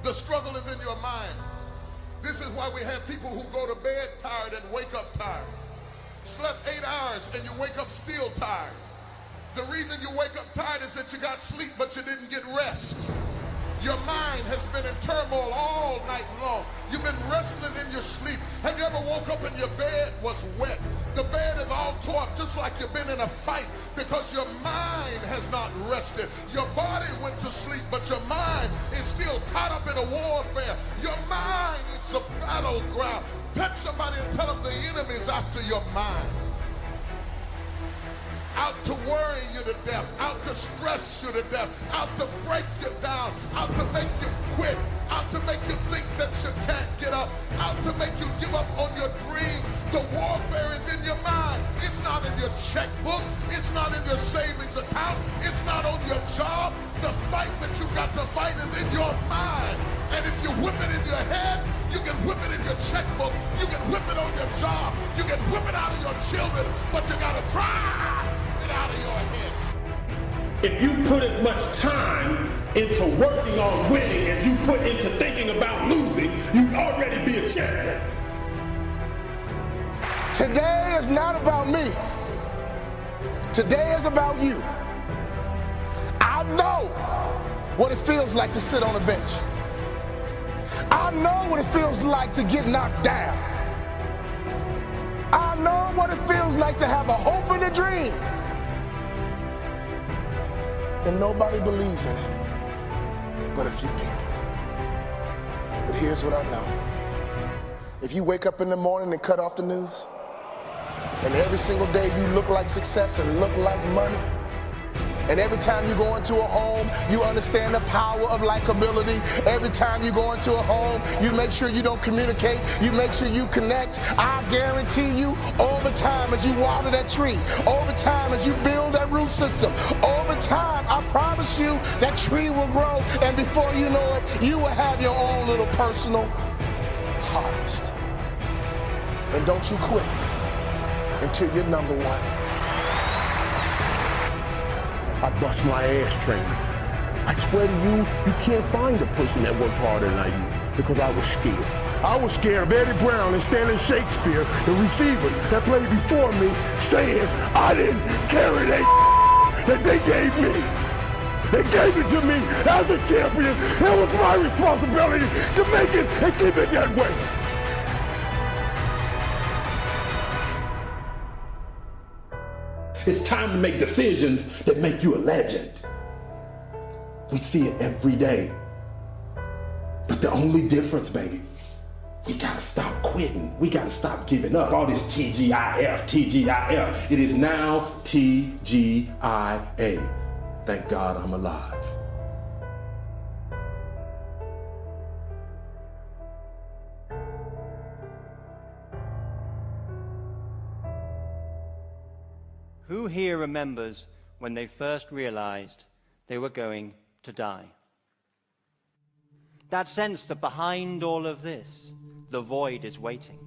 The struggle is in your mind. This is why we have people who go to bed tired and wake up tired. Slept 8 hours and you wake up still tired. The reason you wake up tired is that you got sleep but you didn't get rest. Your mind has been in turmoil all night long. You've been wrestling in your sleep. Have you ever woke up and your bed was wet? The bed is all tore up just like you've been in a fight because your mind has not rested. Your body went to sleep, but your mind is still caught up in a warfare. Your mind is a battleground. Touch somebody and tell them the enemy is after your mind. out to worry you to death, out to stress you to death, out to break you down, out to make you quit, out to make you think that you can't get up, out to make you give up on your dream. The warfare is in your mind. It's not in your checkbook. It's not in your savings account. It's not on your job. The fight that you got to fight is in your mind. And if you whip it in your head, you can whip it in your checkbook. You can whip it on your job. You can whip it out of your children. But you got to drive it out of your head. If you put as much time into working on winning as you put into thinking about losing, you'd already be a champion. Today is not about me. Today is about you. I know what it feels like to sit on a bench. I know what it feels like to get knocked down. I know what it feels like to have a hope and a dream. And nobody believes in it but a few people. But here's what I know. If you wake up in the morning and cut off the news, and every single day you look like success and look like money, and every time you go into a home, you understand the power of likability. Every time you go into a home, you make sure you don't communicate. You make sure you connect. I guarantee you, over time as you water that tree, over time as you build that root system, over time, I promise you that tree will grow. And before you know it, you will have your own little personal harvest. And don't you quit until you're number one. I bust my ass training. I swear to you, you can't find a person that worked harder than I do, because I was scared. I was scared of Eddie Brown and Stanley Shakespeare, the receivers that played before me, saying I didn't carry that they gave me. They gave it to me as a champion. It was my responsibility to make it and keep it that way. It's time to make decisions that make you a legend. We see it every day. But the only difference, baby, we gotta stop quitting. We gotta stop giving up. All this TGIF, TGIF. It is now TGIA. Thank God I'm alive. Who here remembers when they first realized they were going to die? That sense that behind all of this, the void is waiting.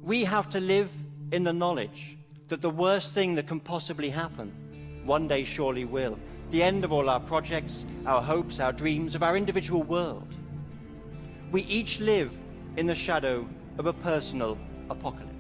We have to live in the knowledge that the worst thing that can possibly happen one day surely will. The end of all our projects, our hopes, our dreams, of our individual world. We each live in the shadow of a personal apocalypse.